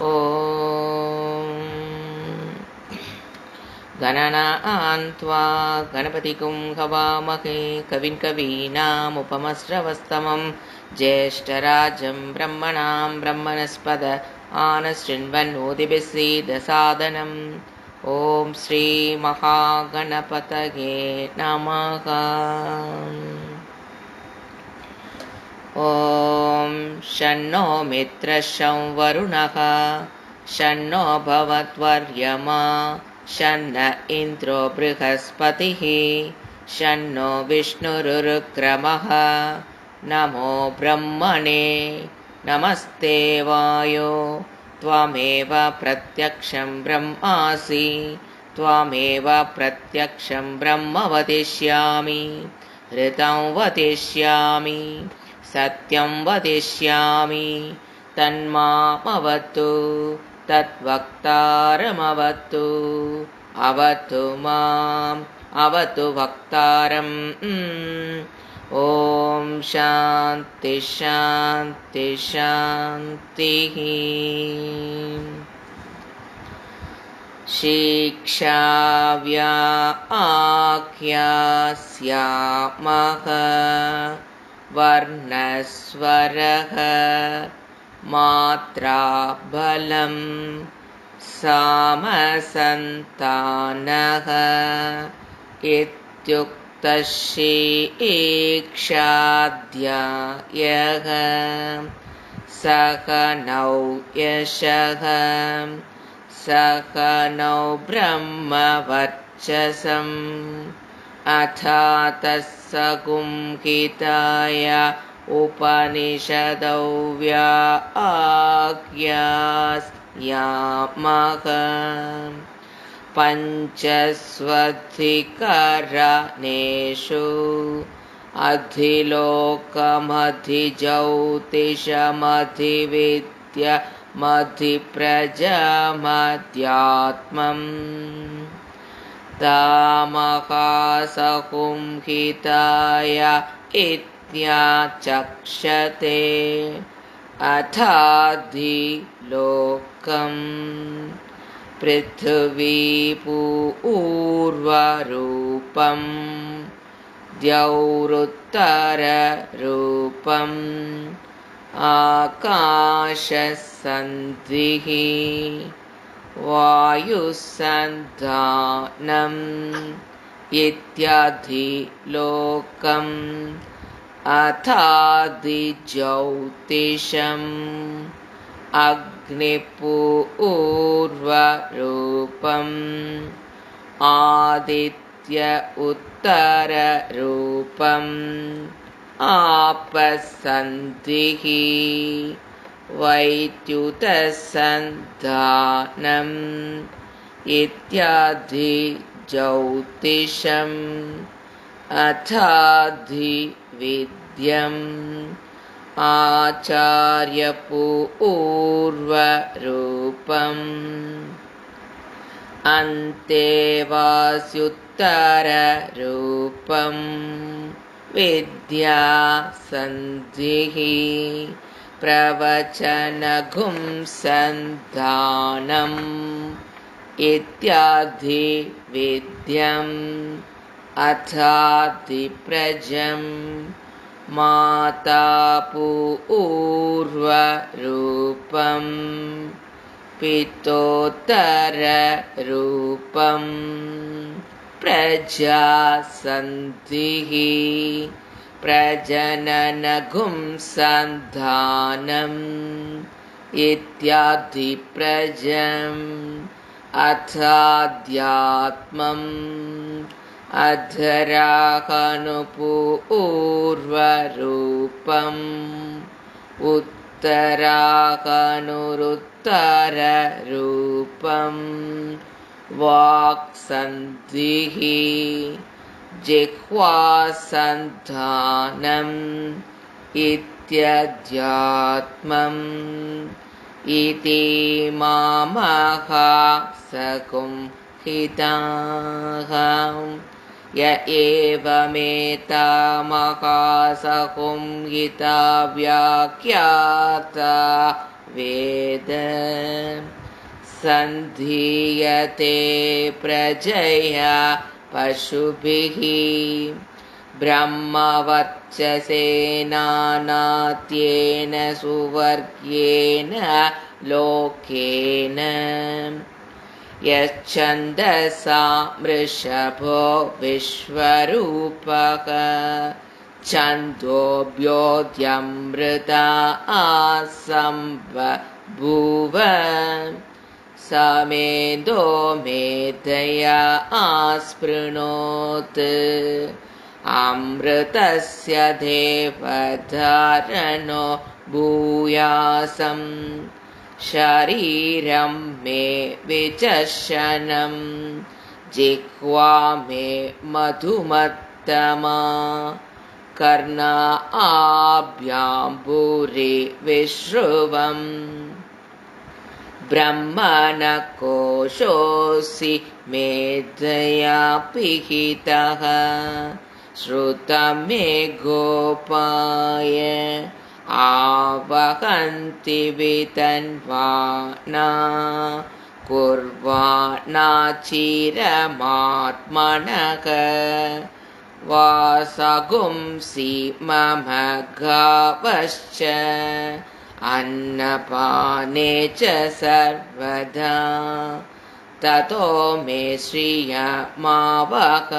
ॐ गणनान्त्वा गणपतिगुं हवामहे कविं कवीनामुपमश्रवस्तमं ज्येष्ठराजं ब्रह्मणां ब्रह्मणस्पद आनशृण्वन्नोतिभिस्सीदसादनम् ॐ श्रीमहागणपतये नमः। ॐ शन्नो मित्रः शं वरुणः शन्नो भवत्वर्यमा शन्न इन्द्रो बृहस्पतिः शन्नो विष्णुरुक्रमः। नमो ब्रह्मणे नमस्ते वायो त्वमेव प्रत्यक्षं ब्रह्मासि त्वमेव प्रत्यक्षं ब्रह्म वदिष्यामि ऋतं वदिष्यामि सत्यं वदिष्यामि तन्मामवतु तद्वक्तारमवतु अवतु माम् अवतु वक्तारम्। ॐ शान्ति शान्ति शान्तिः। शिक्षाव्याख्यास्यामः वर्णस्वरः मात्राबलं सामसन्तानः इत्युक्तशिक्षाध्यायः सहनौ यशः सहनौ ब्रह्मवर्चसम् अथा तत्संहिताय उपनिषदौ व्याख्यास्यामः। पञ्चस्वधिकरणेषु अधिलोकमधिजौतिषमधिविद्यमधिप्रजमध्यात्मम् तामहासंहिताय इत्याचक्षते। अथाधिलोकम् पृथिवीपूर्वरूपम् द्यौरुत्तररूपम् आकाशसन्धिः वायुसन्धानम् इत्याधिलोकम् अथाधिज्योतिषम् अग्निपूर्वरूपम् आदित्य उत्तररूपम् आपसन्धिः वैद्युतसन्धानम् इत्याधिज्योतिषम् अथाधिविद्यम् आचार्यपूर्वरूपम् अन्तेवास्युत्तररूपम् विद्यासन्धिः प्रवचनगुंसन्धानम् इत्याधिविद्यम् अथाधिप्रजम् मातापूर्वरूपम् पितोत्तररूपम् प्रजासन्धिः प्रजननगुंसन्धानम् इत्याधिप्रजम् अथाध्यात्मम् अधराहनुपूर्वरूपम् उत्तराहनुरुत्तररूपम् वाक्सन्धिः जिह्वासन्धानम् इत्यध्यात्मम् इति मामहासंहिताः य एवमेतामहासंहिता व्याख्याता वेद सन्धीयते प्रजया पशुभिः ब्रह्मवर्चसेनानात्येन सुवर्ग्येन लोकेन यच्छन्दसा मृषभो विश्वरूपः छन्दोभ्योऽध्यमृता आसंबभूव समेधो मेधया आस्पृणोत् अमृतस्य देवधारणो भूयासं शरीरं मे विचर्षणं जिह्वा मे मधुमत्तमा कर्णा आभ्याम्बुरे विश्रुवम् ब्रह्मण कोशोऽसि मेधया पिहितः श्रुतं मे गोपाय आवहन्ति वितन्वाना कुर्वाणाचिरमात्मनः वासगुंसि मम गावश्च अन्नपाने च सर्वदा ततो मे श्रियमावह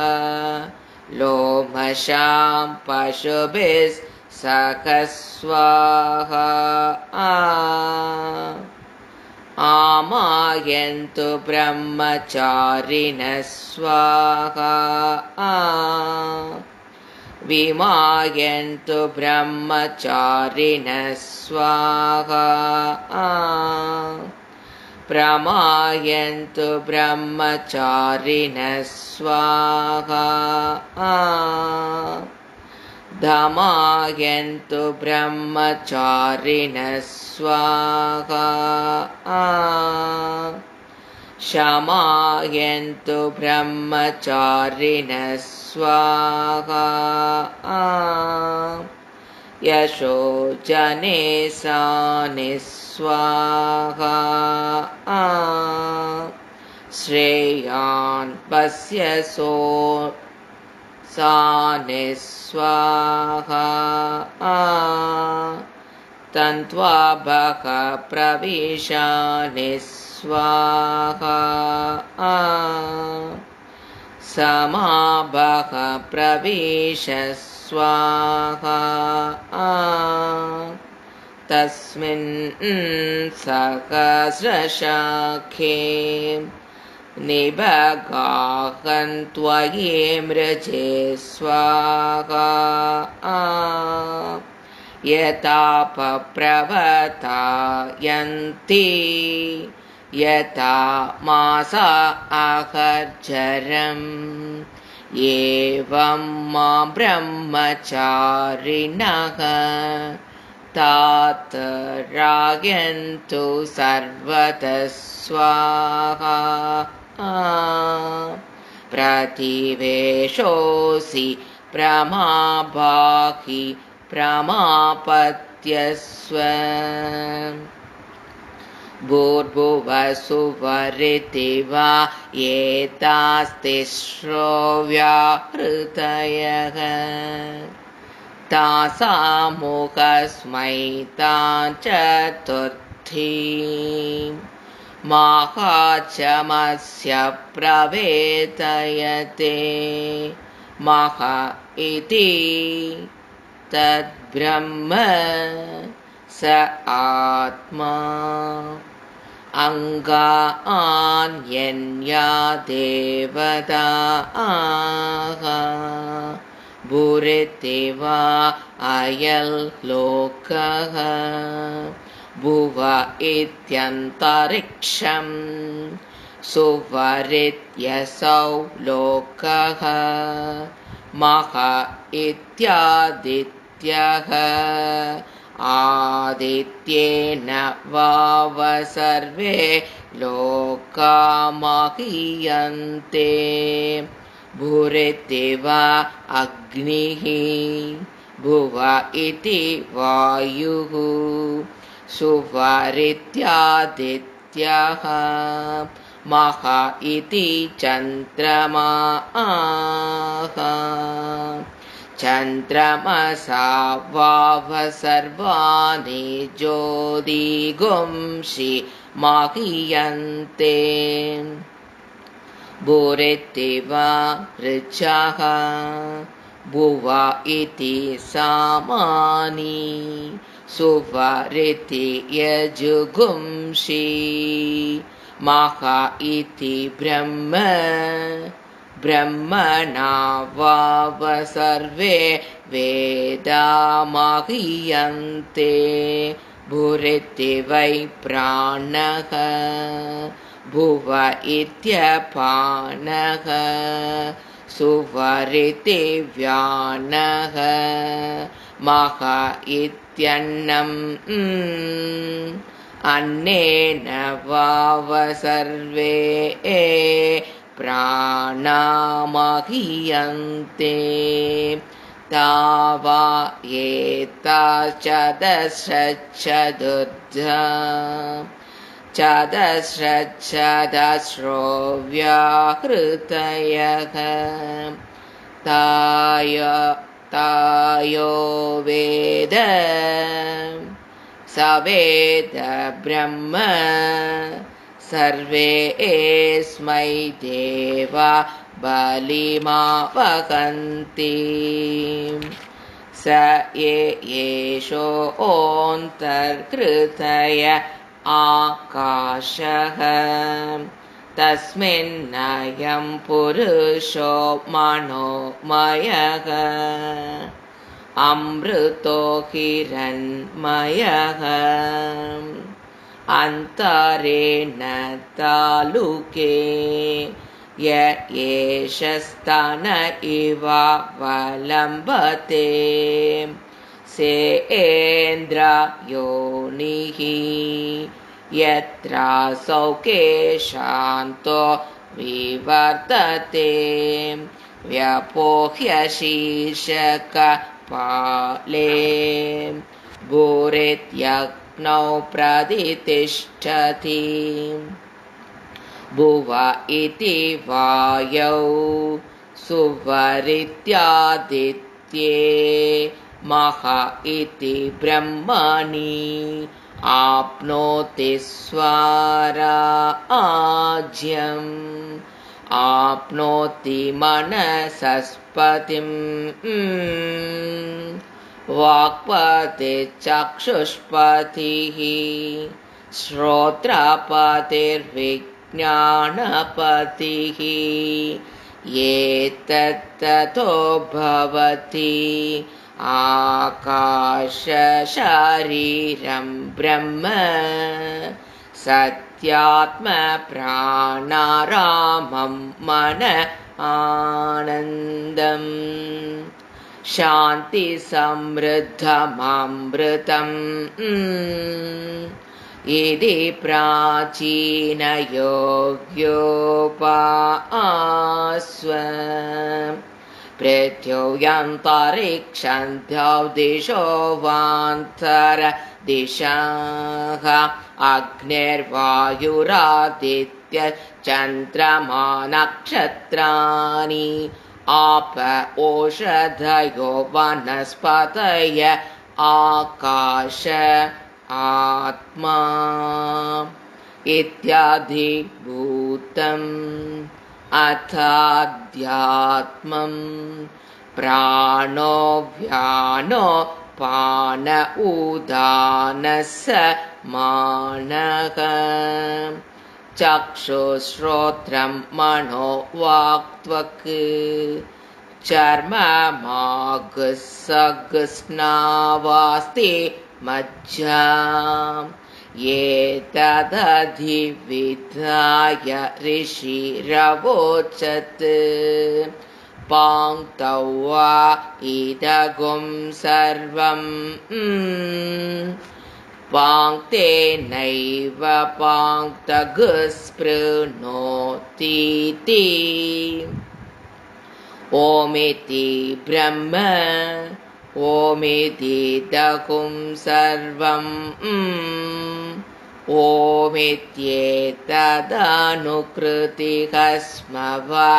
लोमशां पशुभिः सह स्वाहा आमायन्तु ब्रह्मचारिणः स्वाहा विमायन्तु ब्रह्मचारिणः स्वाहा प्रमायन्तु ब्रह्मचारिणः स्वाहा धमायन्तु ब्रह्मचारिणः स्वाहा शमायन्तु ब्रह्मचारिणः स्वाहा यशो जने सानि स्वाहा श्रेयान् पश्यसो सानि स्वाहा तन्त्वा भग प्रविशानि स्वाहा समाभग प्रविश स्वाहा तस्मिन् सहस्रशाखे निबगाहन्त्वयि मृजे स्वाहा यतापप्रवतायन्ति यथा मासा अहर्जरम् एवं मा ब्रह्मचारिणः तात रायन्तु सर्वतः स्वाहा प्रतिवेशोऽसि प्रमाभाहि प्रमापत्यस्व भूर्भुवसुवरिति वा एतास्तिस्रो व्याहृतयः तासामुखस्मै तां चतुर्थी माहाचमस्य प्रवेदयते मह इति तद्ब्रह्म स आत्मा अङ्गान्यन्या देवता भूरिति वा अयल्लोकः भुव इत्यन्तरिक्षं सुवरित्यसौ लोकः मह इत्यादित्यः आदित्येन वाव सर्वे लोका महीयन्ते भूरिति वा अग्निः भुव इति वायुः सुवरित्यादित्यः मह इति चन्द्रमाः चन्द्रमसा वाव सर्वाणि ज्योतिगुंषि महीयन्ते भूरितिव ऋचः भुव इति सामानि सुवरिति यजुगुंषि मह इति ब्रह्म ब्रह्मणा वाव सर्वे वेदा महीयन्ते भूरिति वै प्राणः भुव इत्यपानः सुवरिति व्यानः मह इत्यन्नम् अन्नेन वाव सर्वे प्राणा महीयन्ते तावा एतच्चतुर्दशा चतस्रो व्याहृतयः तायो वेद स वेद ब्रह्म सर्वे एस्मै देवा बलिमावहन्ति स एषोऽन्तर्हृतय आकाशः तस्मिन्नयं पुरुषो मनोमयः अमृतो हिरण्मयः अन्तरेण तालुके य एष स्तन इव वलम्बते सेन्द्रयोनिः यत्रासौ केशान्तो विवर्तते व्यपोह्य शीर्षकपाले भूरित्यग्नौ प्रतिष्ठति भुव इति वायौ सुवरित्यादित्ये मह इति ब्रह्मणि आप्नोति स्वराज्यम् आप्नोति मनसस्पतिम् वाक्पतिश्चक्षुष्पतिः श्रोत्रपतिर्विज्ञानपतिः एतत्ततो भवति आकाशशरीरं ब्रह्म सत्यात्मप्राणारामं मन आनन्दम् शान्तिसमृद्धममृतम् इति प्राचीनयोग्योपास्व पृथ्व्यन्तरिक्षन्त्यो दिशो वान्तरदिशाः अग्निर्वायुरादित्यश्चन्द्रमा नक्षत्राणि आप ओषधयो वनस्पतय आकाश आत्मा इत्यादिभूतम् अथाध्यात्मं प्राणो व्यानो पान उदानस्य मानः चक्षुश्रोत्रं मनो वाक्त्वक् चर्ममागसगस्नावास्ति मज्जा एतदधिविधाय ऋषिरवोचत् पाङ्क्तौ वा इदगुं सर्वम् पाङ्क्तेनैव पाङ्क्तगुस्पृणोतीति ओमिति ब्रह्म ओमितीदगुं सर्वम् ओमित्येतदनुकृतिः स्म वा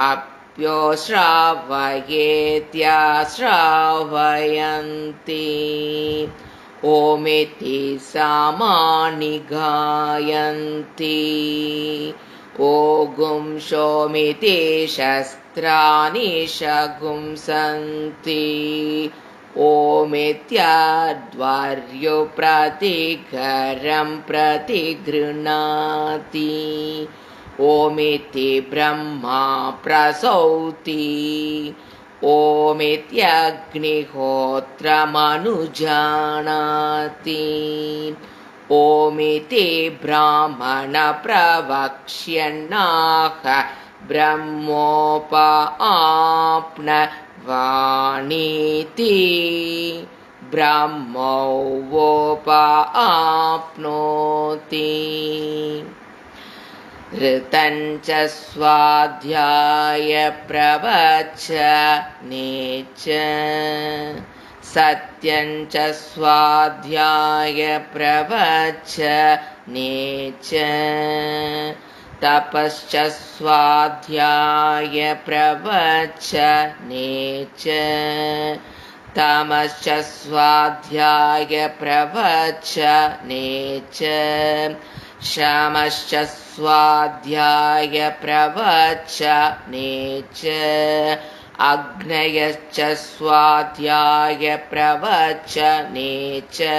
अप्यो श्रावयेत्याश्रावयन्ति ओमिति सामानि गायन्ति ओगुं शोमिति शस्त्राणि शगुंसन्ति ओमित्याद्वर्युप्रतिघरं प्रतिगृह्णाति ओमिति ब्रह्मा प्रसौति ओमित्यग्निहोत्रमनुजानाति ओमिति ब्राह्मण प्रवक्ष्यन्नाह ब्रह्मोपआप्नवानीति ब्रह्मोपआप्नोति ऋतं च स्वाध्याय प्रवचने च सत्यं च स्वाध्याय प्रवचने च तपश्च स्वाध्याय प्रवचने च तमश्च स्वाध्याय प्रवचने च शमश्च स्वाध्याय प्रवचने च अग्नयश्च स्वाध्याय प्रवचने च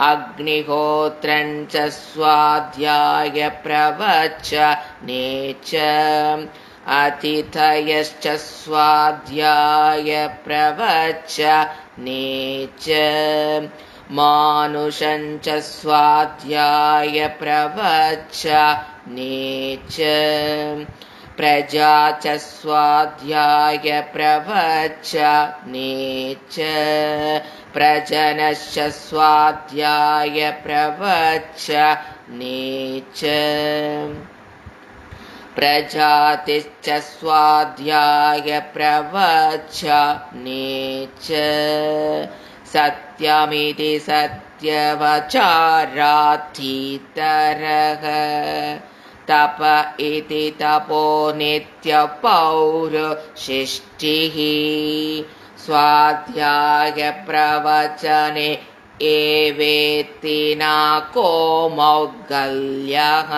अग्निहोत्रं च स्वाध्याय प्रवचने च अतिथयश्च स्वाध्याय प्रवचने च मानुषं च स्वाध्याय प्रवचने च प्रजा च स्वाध्याय प्रवचने च प्रजनश्च स्वाध्याय प्रवचने च प्रजातिश्च स्वाध्याय प्रवचने च सत्यमिति सत्यवचारातीतरः तप इति तपो नित्यपौरुषिष्टिः स्वाध्याय प्रवचने एवेत्ति न को मौद्गल्यः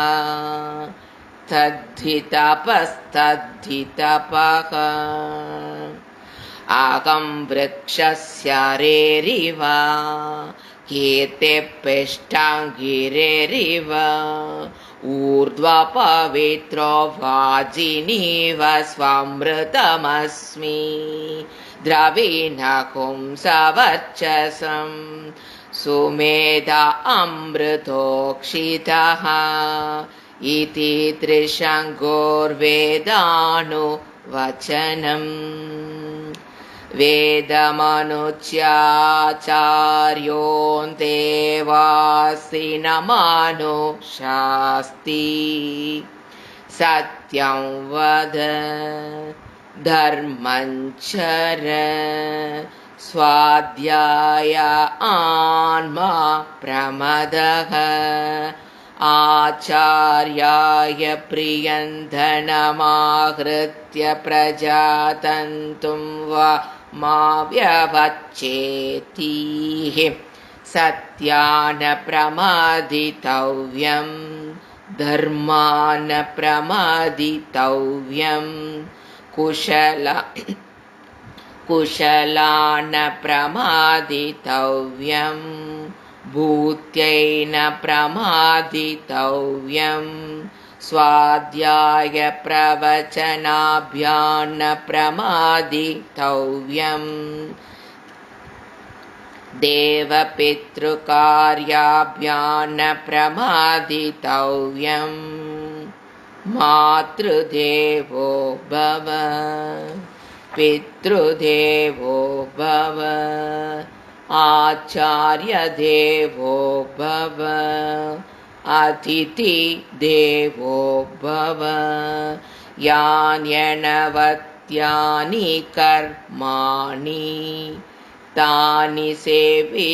तद्धि तपस्तद्धि-तपः अहं वृक्षस्य रेरिव कीर्तिपिष्टाङ्गिरेरिव ऊर्ध्वपवित्रो वाजिनीव स्वमृतमस्मि द्रविणहुं सवर्चसं सुमेध अमृतोक्षितः इति त्रिशङ्कुर्वेदानुवचनम् वेदमनुच्याचार्योऽन्ते वासि न मनुषास्ति सत्यं वद धर्मं चर स्वाध्याय आन्मा प्रमदः आचार्याय प्रियं धनमाहृत्य प्रजातन्तुं वा मा व्यवच्छेत्तिः सत्यान प्रमादितव्यं धर्मान प्रमादितव्यं कुशलान प्रमादितव्यं भूत्यैन प्रमादितव्यं स्वाध्याय प्रवचनाभ्यां न प्रमादितव्यं देवपितृकार्याभ्यां न प्रमादितव्यं मातृदेवो भव पितृदेवो भव आचार्यदेवो भव अतिथिदेवो भव यान्यनवत्यानि कर्माणि तानि सेवितव्यानि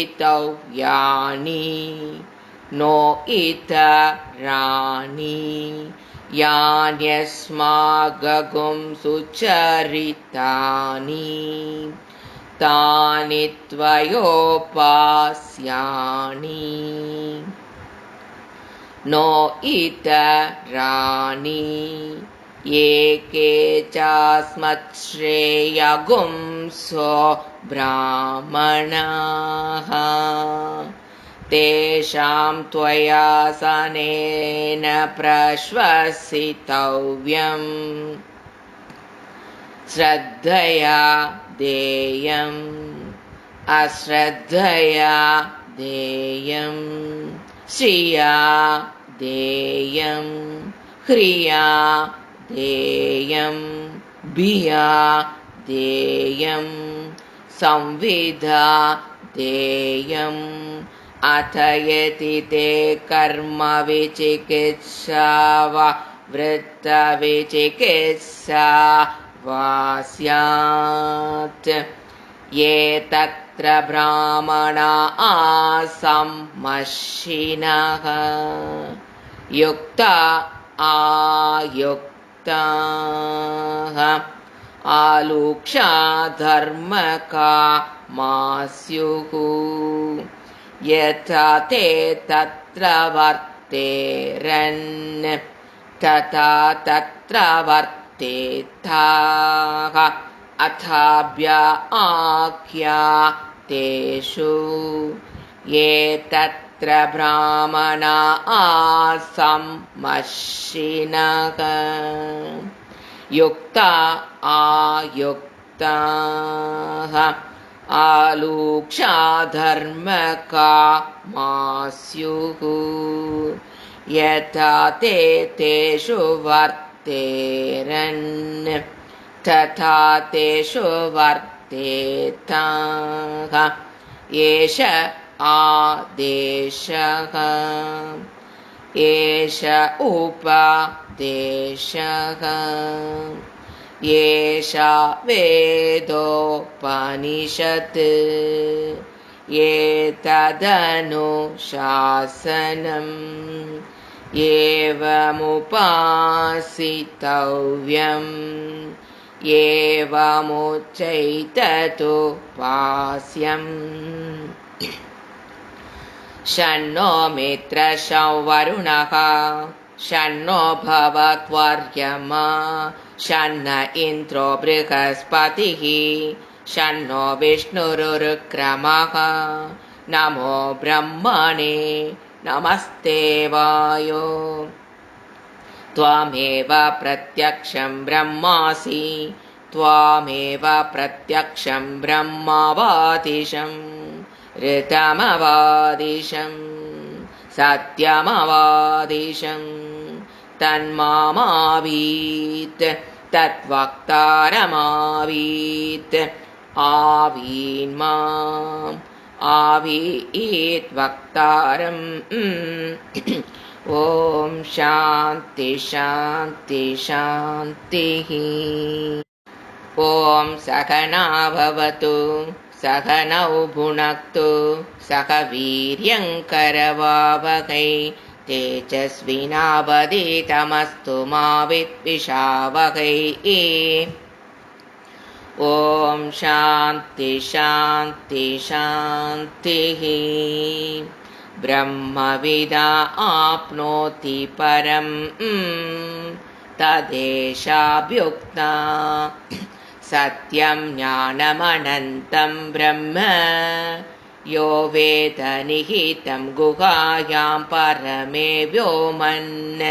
नो इतराणि यान्यस्मागगुं सुचरितानि तानि त्वयोपास्यानि नो इतराणि ये केचास्मच्छ्रेयगुंसो ब्राह्मणाः तेषां त्वयासनेन प्रश्वसितव्यम् श्रद्धया देयम् अश्रद्धया देयम् श्रिया देयम् ह्रिया देयम् भिया देयम् संविदा देयम् अथ यदि ते कर्म विचिकित्सा वा वृत्तविचिकित्सा वा स्यात् ये तत्र ब्राह्मणा आसम्मर्शिनः युक्ता आयुक्ताः आलुक्षा धर्मकामा स्युः यथा ते तत्र वर्तेरन् तथा तत्र वर्तेताः अथाभ्या आख्यातेषु ये तत्र ब्राह्मणा आसम्मर्शिनः युक्ता आयुक्ताः आलुक्षा धर्मकामा स्युः यथा ते तेषु वर्तेरन् तथा तेषु वर्तेताः एष आदेशः एष उपदेशः एषा वेदोपनिषत् एतदनुशासनम् एवमुपासितव्यम् एवमुच्चैतदुपास्यम् शन्नो मित्रशं वरुणः शन्नो भवत्वर्यमा शन्न इन्द्रो बृहस्पतिः शन्नो विष्णुरुक्रमः नमो ब्रह्मणे नमस्ते वायो त्वमेव प्रत्यक्षं ब्रह्मासि त्वमेव प्रत्यक्षं ब्रह्मवादिशं ऋतमवादिशं सत्यमवादिशं तन्मामावीत् तद्वक्तारमावीत् आवीन्माम् आवीत् वक्तारम् ॐ शान्ति शान्ति शान्तिः ॐ सहना भवतु सहनौ भुनक्तु सह वीर्यङ्करवावहै तेजस्विनावधीतमस्तु मा विद्विषावहै ॐ शान्ति शान्ति शान्तिः ब्रह्मविदा आप्नोति परं तदेशाभ्युक्ता सत्यं ज्ञानमनन्तं ब्रह्म यो वेद निहितं गुहायां परमे व्योमन्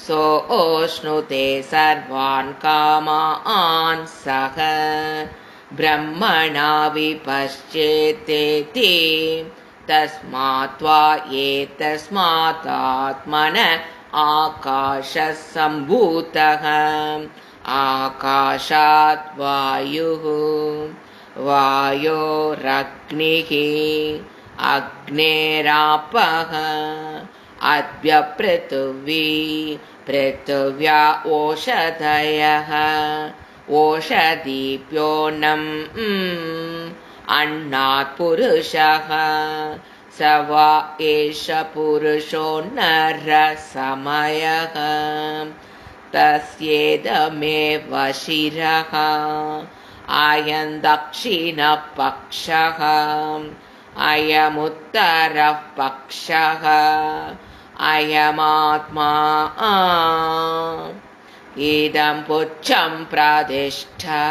सोऽश्नुते सर्वान् कामान् सः ब्रह्मणा विपश्येतेति तस्मात् वा एतस्मादात्मन आकाशः सम्भूतः आकाशात् वायुः वायोरग्निः अग्नेरापः अद्यपृथिवी पृथिव्या ओषधयः ओषधीभ्योऽन्नम् अन्नात् पुरुषः स वा एष पुरुषो नरसमयः तस्येदमेव शिरः अयं दक्षिणपक्षः अयमुत्तरः पक्षः अयमात्मा इदं पुच्छं प्रादिष्ठा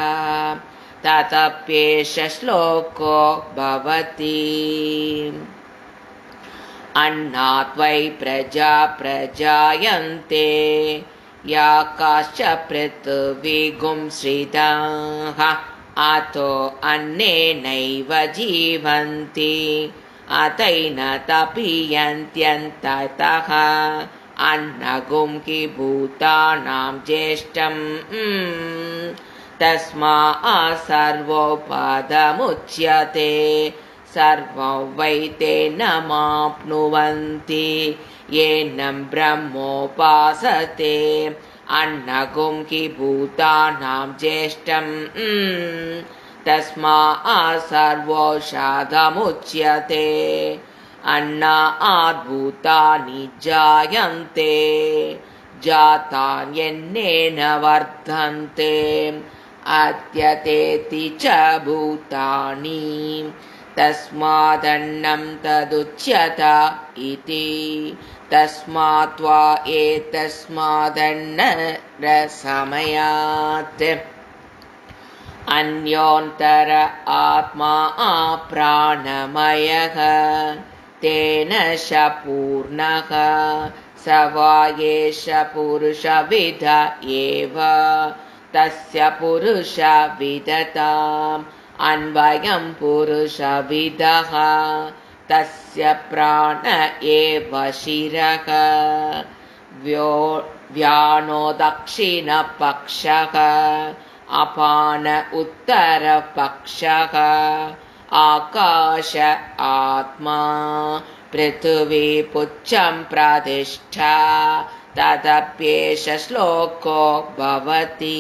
ततप्येष श्लोको भवति अन्नात् वै प्रजा प्रजायन्ते या काश्च पृथिवीगुंसृताः अतो अन्नेनैव जीवन्ति अतैन तपीयन्त्यन्ततः अन्नगुं कि भूतानां ज्येष्ठं तस्मात् सर्वोपदमुच्यते सर्वं वै तेन माप्नुवन्ति येनं ब्रह्मोपासते अन्नगुं कि भूतानां ज्येष्ठं तस्मात् सर्वौषधमुच्यते अन्नात् भूतानि जायन्ते जातान्यन्नेन वर्धन्ते अद्यतेति च भूतानि तस्मादन्नं तदुच्यत इति तस्मात् वा एतस्मादन्नरसमयात् अन्योन्तर आत्मा प्राणमयः तेन श पूर्णः स वा एष पुरुषविद एव तस्य पुरुषविदताम् अन्वयं पुरुषविदः तस्य प्राण एव शिरः व्यानो दक्षिणपक्षः अपान उत्तरपक्षः आकाश आत्मा पृथिवी पुच्छं प्रादिष्ठा तदप्येष श्लोको भवति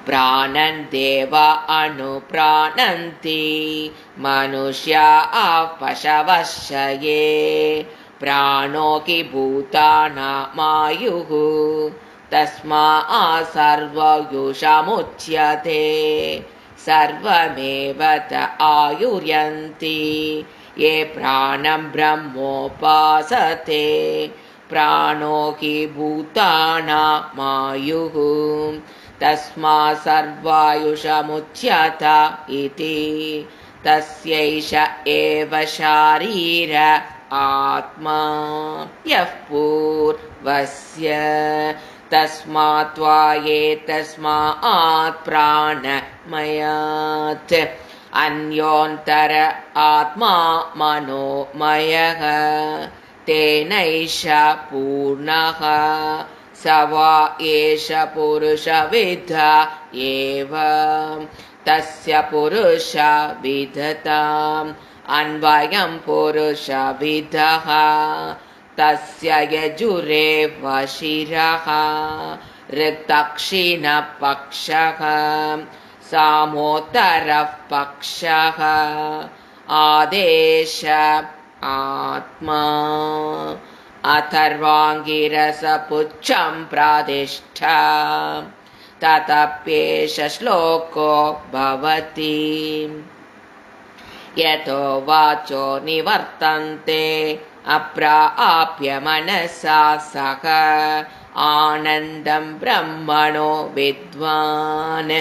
प्राणन् देवा अनुप्राणन्ति मनुष्या पशवश्च ये प्राणो कि भूतानामायुः तस्मात् सर्वयुषमुच्यते सर्वमेव त आयुर्यन्ति ये प्राणं ब्रह्मोपासते प्राणो हि भूतानामायुः तस्मात् सर्वायुषमुच्यत इति तस्यैष एव शारीर आत्मा यः पूर्वस्य तस्मात् वा एतस्मात् प्राणमयात् अन्योन्तर आत्मा मनोमयः तेनैष पूर्णः स वा एष पुरुषविद एव तस्य पुरुषविदताम् अन्वयं पुरुषविदः तस्य यजुरेव शिरः ऋक्दक्षिणपक्षः सामोत्तरः पक्षः आदेश आत्मा अथर्वाङ्गिरसपुच्छं प्रादिष्ठा ततप्येष श्लोको भवति यतो वाचो निवर्तन्ते अप्राप्य मनसा सह आनन्दं ब्रह्मणो विद्वान्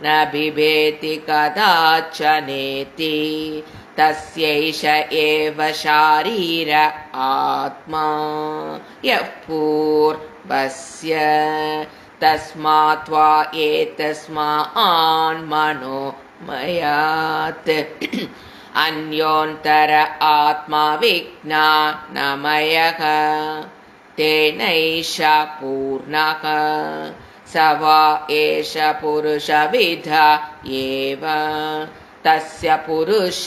न बिभेति कदाचनेति तस्यैष एव शारीर आत्मा यः पूर्वस्य तस्मात् वा एतस्मात् मनोमयात् अन्योन्तर आत्मा विज्ञानमयः तेनैष पूर्णः स वा एष पुरुषविद एव तस्य पुरुषविदताम्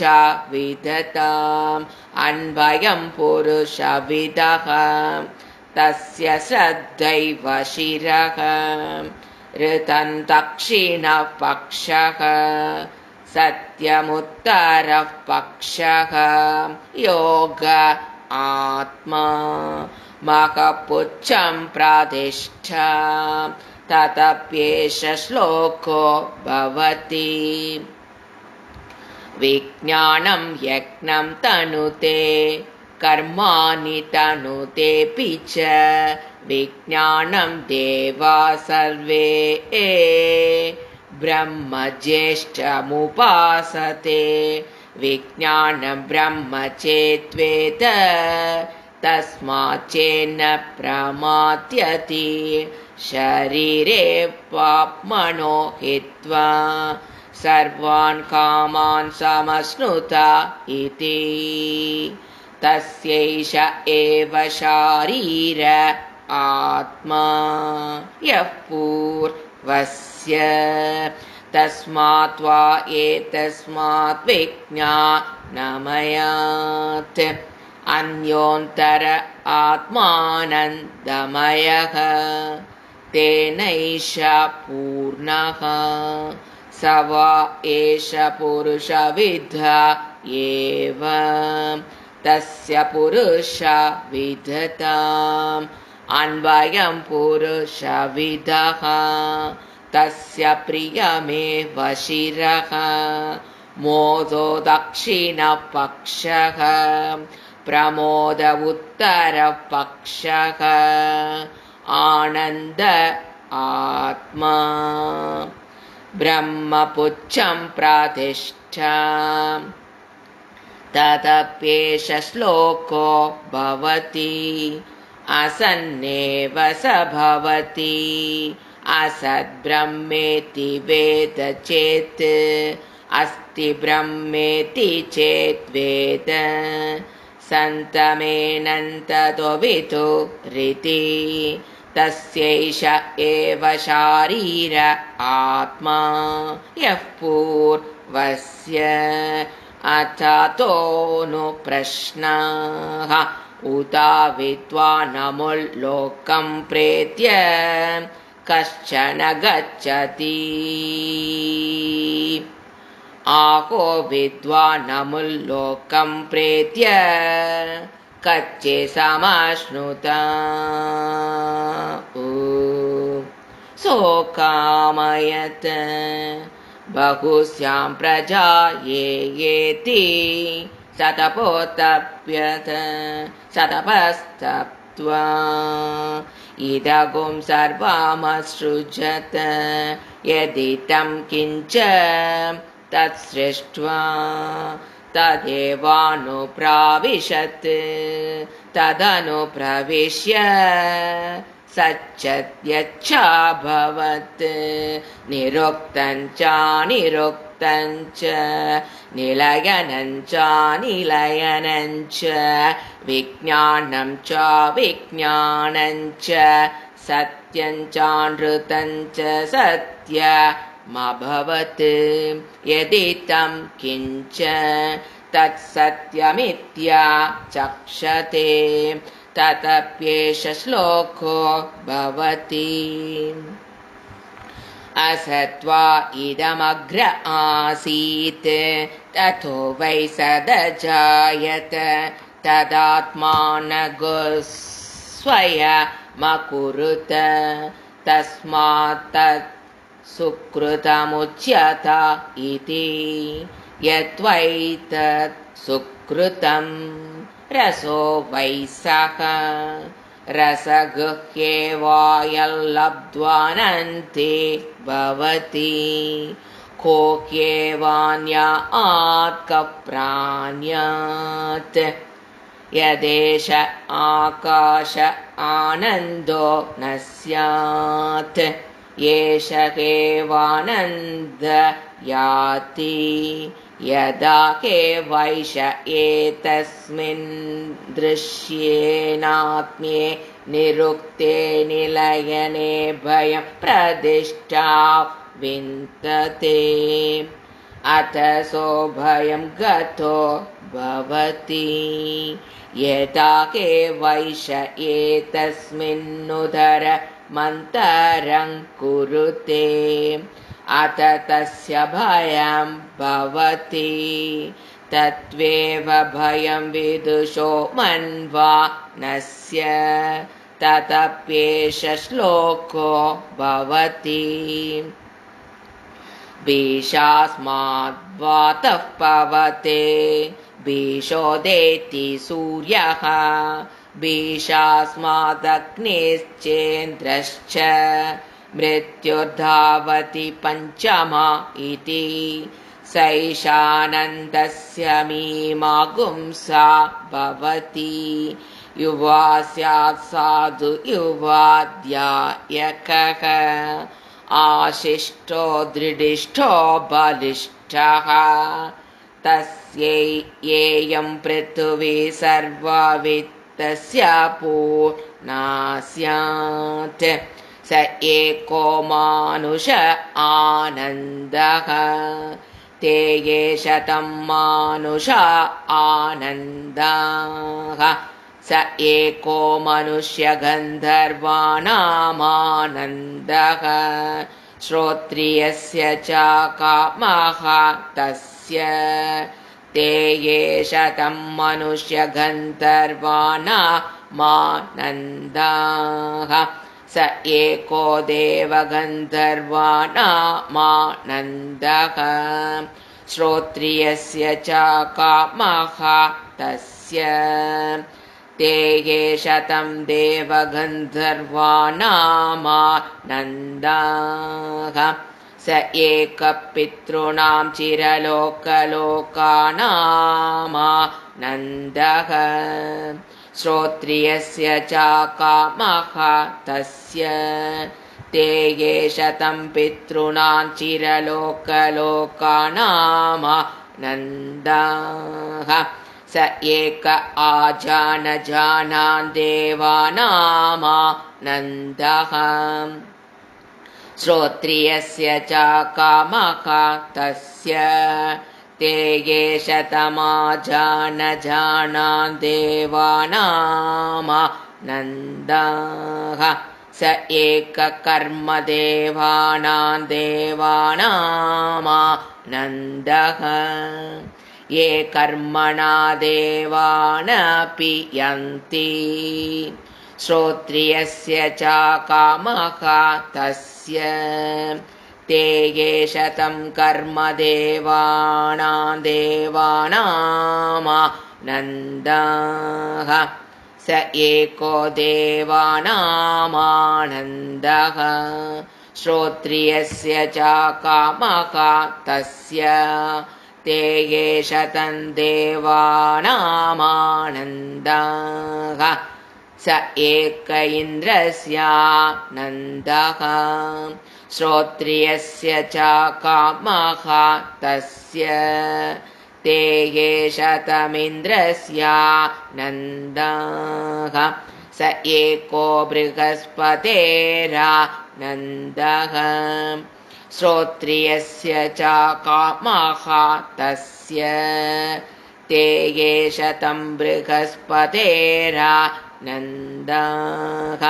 अन्वयं पुरुषविदः तस्य श्रद्धैव शिरः ऋतं दक्षिणपक्षः सत्यमुत्तरः पक्षः योग आत्मा महपुच्छं प्रातिष्ठा ततप्येष श्लोको भवति विज्ञानं यज्ञं तनुते कर्माणि तनुतेऽपि च विज्ञानं देवा सर्वे ब्रह्मज्येष्ठमुपासते विज्ञानं ब्रह्म चेत्वेद तस्माच्चेन्न प्रमात्यति शरीरे पाप्मनो हित्वा सर्वान् कामान् समश्नुता इति तस्यैष एव शारीर आत्मा यः पूर्वस्य तस्मात् वा एतस्मात् विज्ञानमयात् अन्योन्तर आत्मानन्दमयः तेनैष पूर्णः स वा एष पुरुषविद्ध एव तस्य पुरुषविदताम् अन्वयं पुरुषविदः तस्य प्रियमेव शिरः मोदो दक्षिणपक्षः प्रमोद उत्तरपक्षः आनन्द आत्मा ब्रह्मपुच्छं प्रातिष्ठा ततप्येष श्लोको भवति असन्नेव स भवति असद्ब्रह्मेति वेद चेत् अस्ति ब्रह्मेति चेद्वेद सन्तमेनन्ततोवितुरिति तस्यैष एव शारीर आत्मा यः पूर्वस्य अथातो प्रश्नाः उता विद्वानमुल्लोकं प्रेत्य कश्चन गच्छति आहो विद्वानमुल्लोकं प्रेत्य कच्चे समाश्नुता सोकामयत बहुस्यां प्रजा येति सतपोतप्यत सतपस्तप्त्वा इदगुं सर्वमसृजत यदिदं किञ्च तत्सृष्ट्वा तदेवानुप्राविशत् तदनुप्रविश्य सच्चद्यच्छाभवत् निरुक्तञ्च निरुक्तञ्च निलयनञ्च निलयनञ्च विज्ञानं च विज्ञानञ्च सत्यञ्चानृतञ्च सत्यमभवत् यदिदं किञ्च तत्सत्यमित्या चक्षते ततप्येष श्लोको भवति असत्वा इदमग्र आसीत् ततो वै सदजायत तदात्मानगुस्वयमकुरुत तस्मात् तत् सुकृतमुच्यत इति यद्वैतत् सुकृतं रसो वै सः रसगुह्येवायल्लब्ध्वानन्ते भवति कोह्येवान्यात् कप्राण्यात् यदेष आकाश आनन्दो न स्यात् एष केवानन्द याति यदा केवैष एतस्मिन् दृश्येनात्म्ये निरुक्ते निलयने भयं प्रतिष्ठा विन्दते अथ सोभयं गतो भवति यदा केवैष एतस्मिन्नुदर मन्तरं कुरुते अत तस्य भयं भवति तत्त्वेव भयं विदुषो मन्वानस्य ततप्येष श्लोको भवति बीशास्माद्वातः पवते बीशोदेति सूर्यः बीशास्मादग्निश्चेन्द्रश्च मृत्युर्धावति पञ्चमा इति सैषानन्दस्य मीमागुंसा भवति युवा स्यात् साधु युवाध्यायकः आशिष्टो दृढिष्ठो बलिष्ठः तस्यैयं पृथिवी सर्ववित्तस्य पूर्णा स्यात् स एको मानुष आनन्दः ते ये शतं मानुष आनन्दाः स एको मनुष्यगन्धर्वाणामानन्दः श्रोत्रियस्य च कामः तस्य ते ये शतं मनुष्यगन्धर्वाणामानन्दाः स एको देवगन्धर्वाणामानन्दः श्रोत्रियस्य च कामः तस्य ते ये शतं देवगन्धर्वाणामानन्दाः स एकपितॄणां चिरलोकलोकानामानन्दः श्रोत्रियस्य च कामः तस्य ते ये शतं पितॄणां चिरलोकलोकानामानन्दाः स एक आजानजानान् देवानामानन्दः श्रोत्रियस्य च कामः तस्य ते ये शतमाजानजानान् देवानामानन्दः स एककर्मदेवानां देवानामानन्दः ये कर्मणा देवानपि यन्ति श्रोत्रियस्य च कामः तस्य ते ये शतं कर्म देवानां देवानामानन्दः स एको देवानामानन्दः श्रोत्रियस्य च कामः तस्य ते ये शतं देवानामानन्दः स एक इन्द्रस्यानन्दः श्रोत्रियस्य च कामः तस्य ते ये शतमिन्द्रस्यानन्दः स एको बृहस्पतेरानन्दः श्रोत्रियस्य च कामः तस्य ते ये शतं बृहस्पतेरानन्दः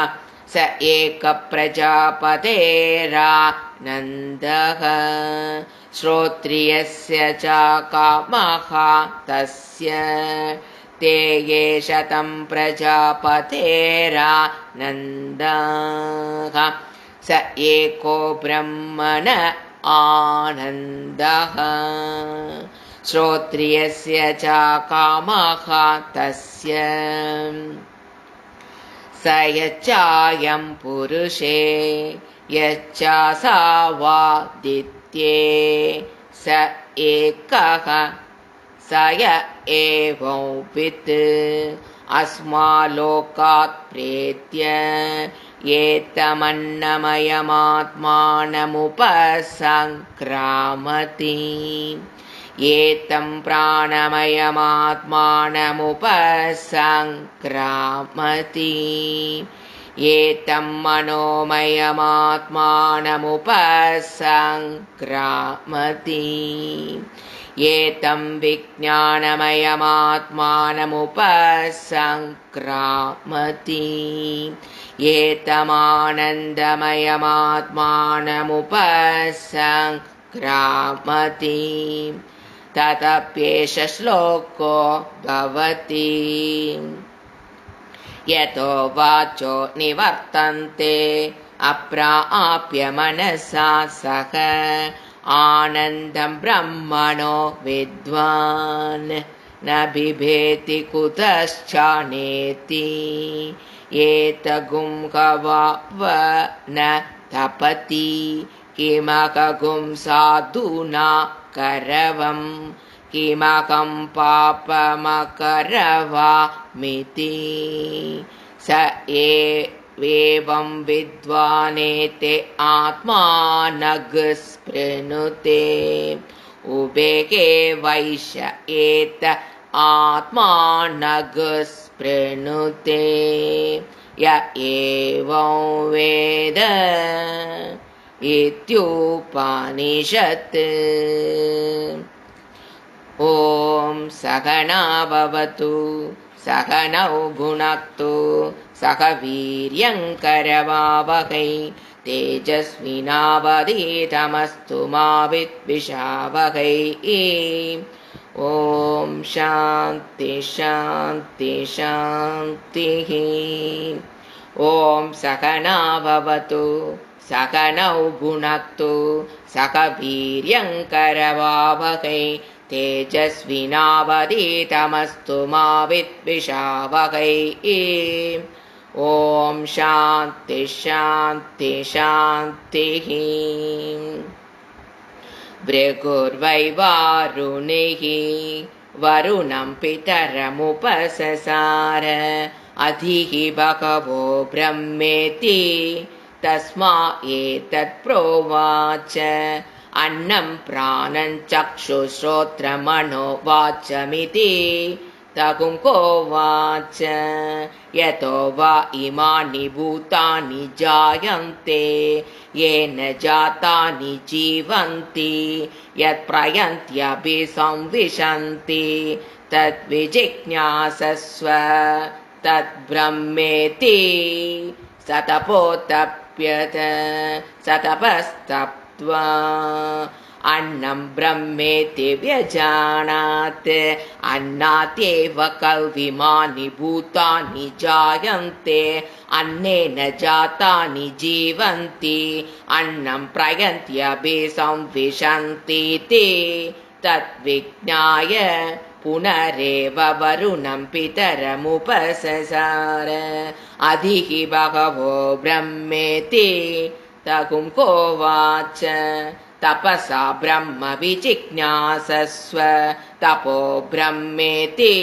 स एकप्रजापतेरानन्दः श्रोत्रियस्य च कामः तस्य ते ये शतं प्रजापतेरानन्दः स एको ब्रह्मण आनन्दः श्रोत्रियस्य च कामः तस्य स यच्चायं पुरुषे यच्चासावादित्ये स एकः स य एवंवित् अस्मालोकात् प्रेत्य एतमन्नमयमात्मानमुपसङ्क्रामति एतं प्राणमयमात्मानमुपसङ्क्रामति एतं मनोमयमात्मानमुपसङ्क्रामति एतं विज्ञानमयमात्मानमुपसङ्क्रामति एतमानन्दमयमात्मानमुपसङ्क्रामति तदप्येष श्लोको भवति यतो वाचो निवर्तन्ते अप्राप्य मनसा सह आनन्दं ब्रह्मणो विद्वान् न बिभेति कुतश्चानेति एतगुंहवाव न तपति किमकगुं साधुना करवं किमकं पापमकरवामिति स एवं विद्वानेते आत्मानघ स्पृणुते उभेके वैश्य एत आत्मानघ स्पृणुते य एवं वेद इत्युपनिषत्। ॐ सहना भवतु सहनौ भुनक्तु सह वीर्यङ्करवावहै तेजस्विनावधीतमस्तु मा विद्विषावहै। ॐ शान्ति शान्ति शान्तिः। ॐ सहना भवतु सहनौ भुनक्तु सह वीर्यङ्करवावहै तेजस्विनावधीतमस्तु मा विद्विषावहै। ॐ शान्ति शान्ति शान्तिः। भृगुर्वै वारुणिः वरुणं पितरमुपससार अधिः बहवो ब्रह्मेति तस्मा एतत् प्रोवाच अन्नं प्राणं चक्षुश्रोत्रमनो वाचमिति तगुंकोवाच यतो वा इमानि भूतानि जायन्ते येन जातानि जीवन्ति यत्प्रयन्त्यभिसंविशन्ति तद्विजिज्ञासस्व तद्ब्रह्मेति सतपोतप्यत सतपस्तप्त्वा अन्नं ब्रह्मेति व्यजानात् अन्नात्येव खल्विमानि भूतानि जायन्ते अन्नेन जातानि जीवन्ति अन्नं प्रयन्त्यभिसंविशन्तीति तद्विज्ञाय पुनरेव वरुणं पितरमुपससार अधिः बहवो ब्रह्मेति तगुंकोवाच तपसा ब्रह्म विजिज्ञासस्व तपो ब्रह्मेति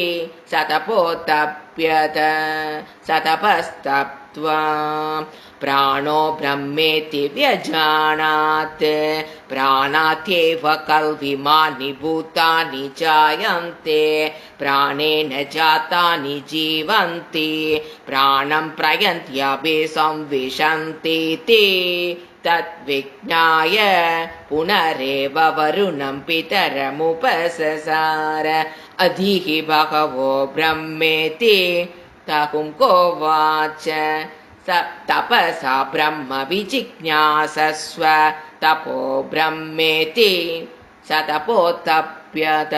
सतपोतप्यत सतपस्तप्त्वा प्राणो ब्रह्मेति व्यजानात् प्राणात्येव खल्विमानि भूतानि जायन्ते प्राणेन जातानि जीवन्ति प्राणं प्रयन्त्यभिसंविशन्तीति तद्विज्ञाय पुनरेव वरुणं पितरमुपससार अधिः बहवो ब्रह्मेति तगुंकोवाच तपसा ब्रह्म विजिज्ञासस्व तपो ब्रह्मेति सतपोतप्यत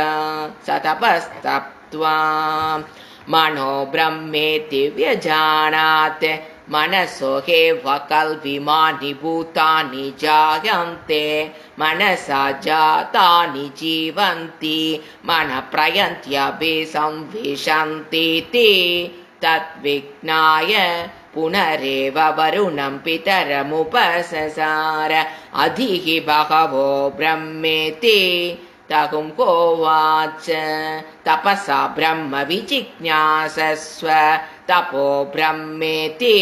सतपस्तप्त्वा मनो ब्रह्मेति व्यजानात् मनसो ह्येव खल्विमानि भूतानि जायन्ते मनसा जातानि जीवन्ति मनः प्रयन्त्यभिसंविशन्तीति तद्विज्ञाय पुनरेव वरुणं पितरमुपससार अधिः बहवो ब्रह्मेति तगुंकोवाच तपसा ब्रह्म विजिज्ञासस्व तपो ब्रह्मेति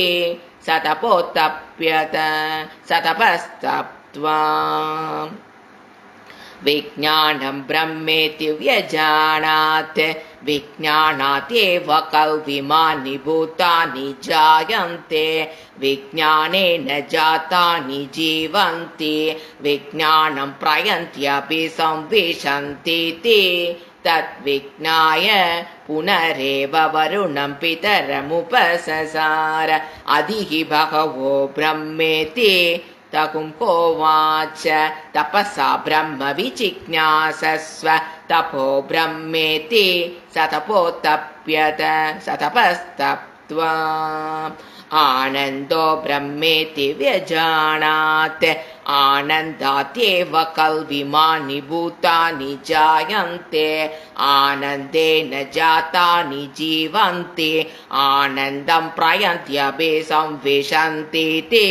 सतपोतप्यत सतपस्तप्त्वा विज्ञानं ब्रह्मेति व्यजानात् विज्ञानात्येव कल्विमानि भूतानि जायन्ते विज्ञानेन जातानि जीवन्ति विज्ञानं प्रयन्त्यपि संविशन्तीति तद्विज्ञाय पुनरेव वरुणं पितरमुपससार अधिः बहवो ब्रह्मेति तकुंहोवाच तपसा ब्रह्म विजिज्ञासस्व तपो ब्रह्मेति सतपोतप्यत सतपस्तप्त्वा आनन्दो ब्रह्मेति व्यजानात् आनन्दात्येव कल्विमानि भूतानि जायन्ते आनन्देन जातानि जीवन्ति आनन्दं प्रयन्त्यपि संविशन्तीति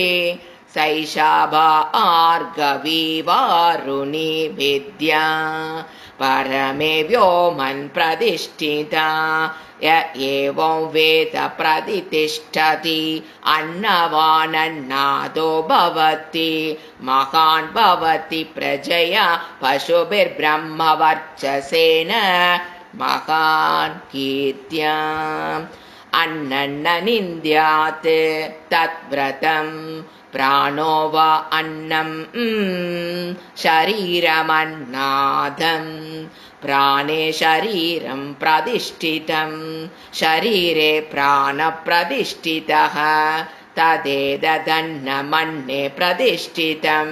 सैषा भार्गवी वारुणी विद्या परमे व्योमन् प्रतिष्ठिता य एवं वेद प्रतिष्ठति अन्नवानन्नादो भवति महान् भवति प्रजया पशुभिर्ब्रह्मवर्चसेन महान् कीर्त्या अन्नन्न निन्द्यात् तद्व्रतं प्राणो वा अन्नं शरीरमन्नादं प्राणे शरीरं प्रतिष्ठितं शरीरे प्राणप्रतिष्ठितः तदेतदन्नमन्ये प्रतिष्ठितं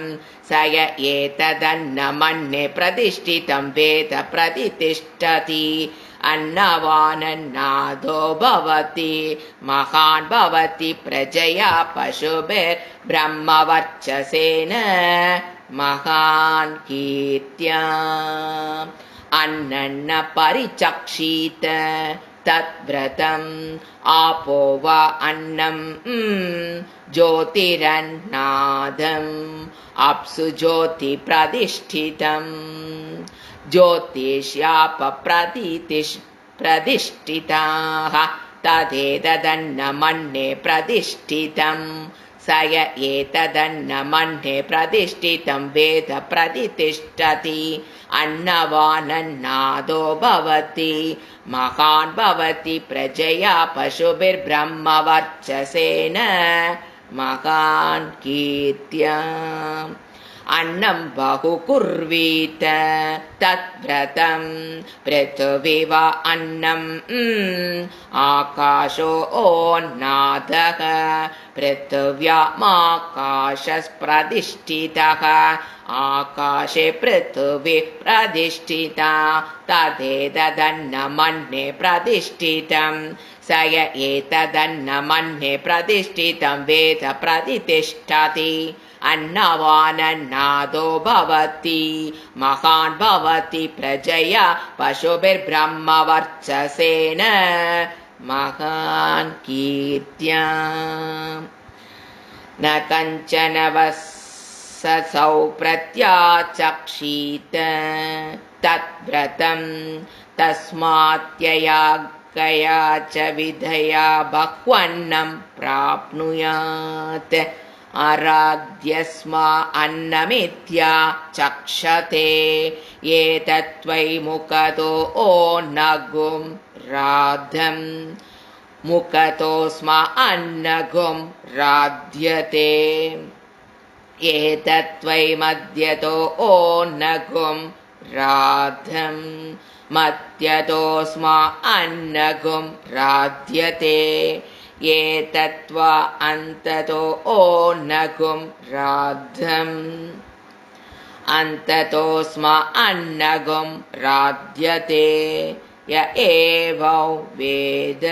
स य एतदन्नमन्ये प्रतिष्ठितं वेद प्रतिष्ठति अन्नवानन्नादो भवति महान् भवति प्रजया पशुभिर्ब्रह्मवर्चसेन महान् कीर्त्या अन्नन्न परिचक्षीत तद्व्रतम् आपो वा अन्नं ज्योतिरन्नादम् अप्सु ज्योतिप्रतिष्ठितम् ज्योतिष्यापप्रतिष्ठिताः तदेतदन्नमन्ये प्रतिष्ठितं स य एतदन्नमन्ये प्रतिष्ठितं वेद प्रतिष्ठति अन्नवानन्नादो भवति महान् भवति प्रजया पशुभिर्ब्रह्मवर्चसेन महान् कीर्त्या अन्नं बहुकुर्वीत तद्व्रतं पृथिवी वा अन्नम् आकाशो ओन्नादः पृथिव्यामाकाशप्रतिष्ठितः आकाशे पृथिवी प्रतिष्ठिता तदेतदन्नमन्ये प्रतिष्ठितं स य एतदन्नमन्ये प्रतिष्ठितं वेद प्रतिष्ठति अन्नवानन्नादो भवति महान् भवति प्रजया पशुभिर्ब्रह्मवर्चसेन महान् कीर्त्या न कञ्चन वससौ प्रत्याचक्षीत तद्व्रतं तस्मात्ययाज्ञया च विधया बह्वन्नं प्राप्नुयात् आराध्यस्मा अन्नमित्या चक्षते एतत्त्वै मुखतो ओन्नगुं राद्धं मुखतोऽस्मा अन्नगुं राध्यते एतत्त्वै मध्यतो ओन्नगुं राद्धं मध्यतोऽस्मा अन्नगुं राध्यते एतत्त्वा अन्ततो ओन्नगुं राद्धम् अन्ततोऽस्मा अन्नगुं राध्यते य एवं वेद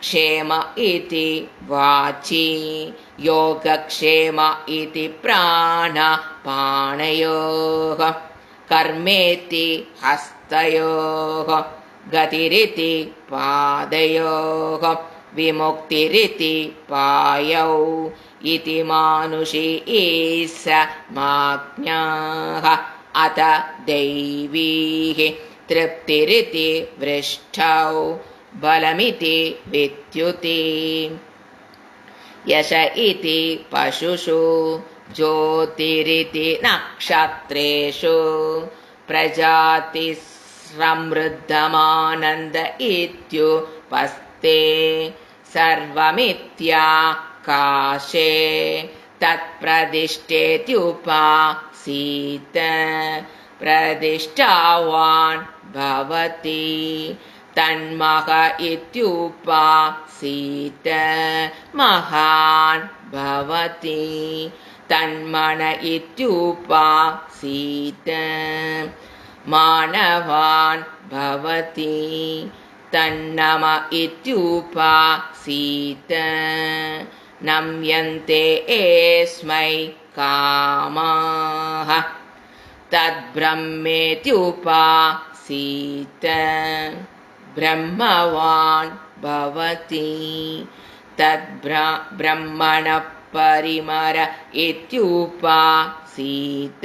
क्षेम इति वाचि योगक्षेम इति प्राणपाणयोः कर्मेति हस्तयोः गतिरिति पादयोः विमुक्तिरिति पायौ इति मानुषी ईशमाज्ञाः अत दैवीः तृप्तिरिति वृष्टौ बलमिति विद्युति यश इति पशुषु ज्योतिरिति नक्षत्रेषु प्रजातिः समृद्धमानन्द इत्युपस्ते सर्वमित्याकाशे तत्प्रदिष्टेत्युपासीत प्रतिष्ठावान् भवति तन्मह इत्युपासीत महान् भवति तन्मन इत्युपासीत मानवान् भवति तन्नम इत्युपासीत नम्यन्ते एस्मै कामाः तद्ब्रह्मेत्युपासीत ब्रह्मवान् भवति तद्ब्रह्मणः परिमर इत्युपासीत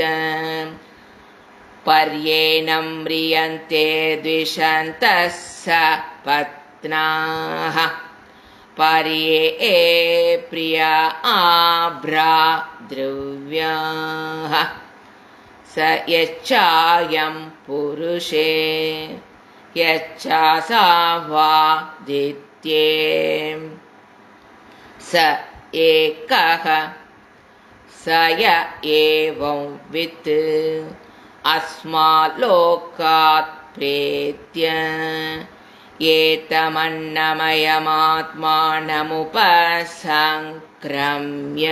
पर्येनं म्रियन्ते द्विषन्तः सपत्नाः पर्ये प्रिया आभ्रातृव्याः स यच्चायं पुरुषे यच्चासावादित्ये स एकः स य एवं वित् अस्माल्लोकात् प्रेत्य एतमन्नमयमात्मानमुपसङ्क्रम्य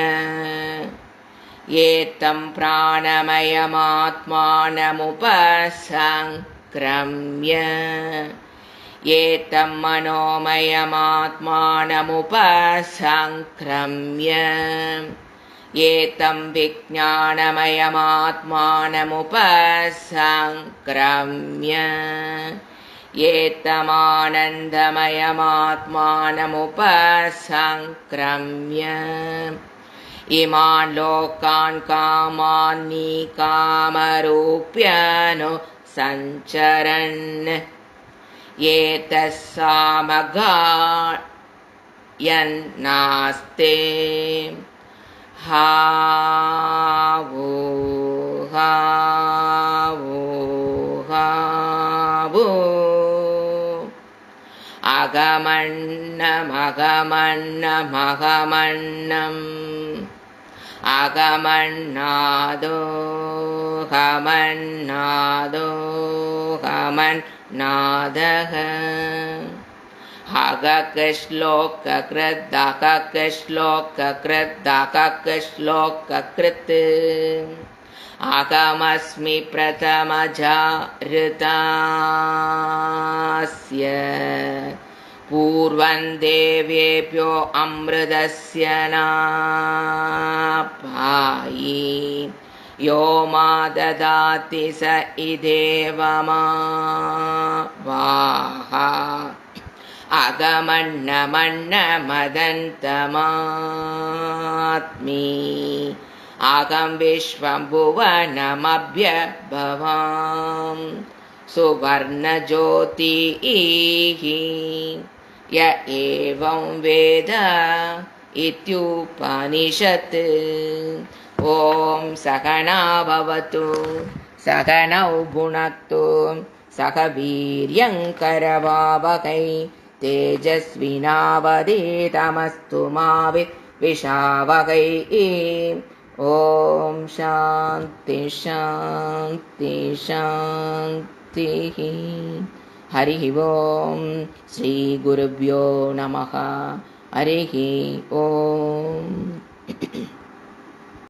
एतं प्राणमयमात्मानमुपसङ्क्रम्य एतं मनोमयमात्मानमुपसङ्क्रम्य एतं विज्ञानमयमात्मानमुपसङ्क्रम्य एतमानन्दमयमात्मानमुपसङ्क्रम्य इमान् लोकान् कामान्निकामरूप्यनु सञ्चरन् एतस्सामगायन्नास्ते हावो हावो हावो अगमन्नमगमन्नमगमन्नम् अगमन्नादो गमन्नादो गमन्नादः अगकश्लोककृदककश्लोककृदककश्लोककृत् अगमस्मि प्रथमजाऋतास्य पूर्वं देवेभ्यो अमृतस्य नापायि यो मा ददाति स इदेवमा वाहा अगमन्नमन्नमदन्तमात्मी अगं विश्वं भुवनमभ्यभवां सुवर्णज्योतिः य एवं वेद इत्युपनिषत् ॐ सहना भवतु सहनौ भुनक्तु सह वीर्यङ्करवावहै तेजस्विनावधीतमस्तु मा विद्विषावहै ॐ शान्ति शान्ति शान्तिः हरिः ॐ श्रीगुरुभ्यो नमः हरिः ॐ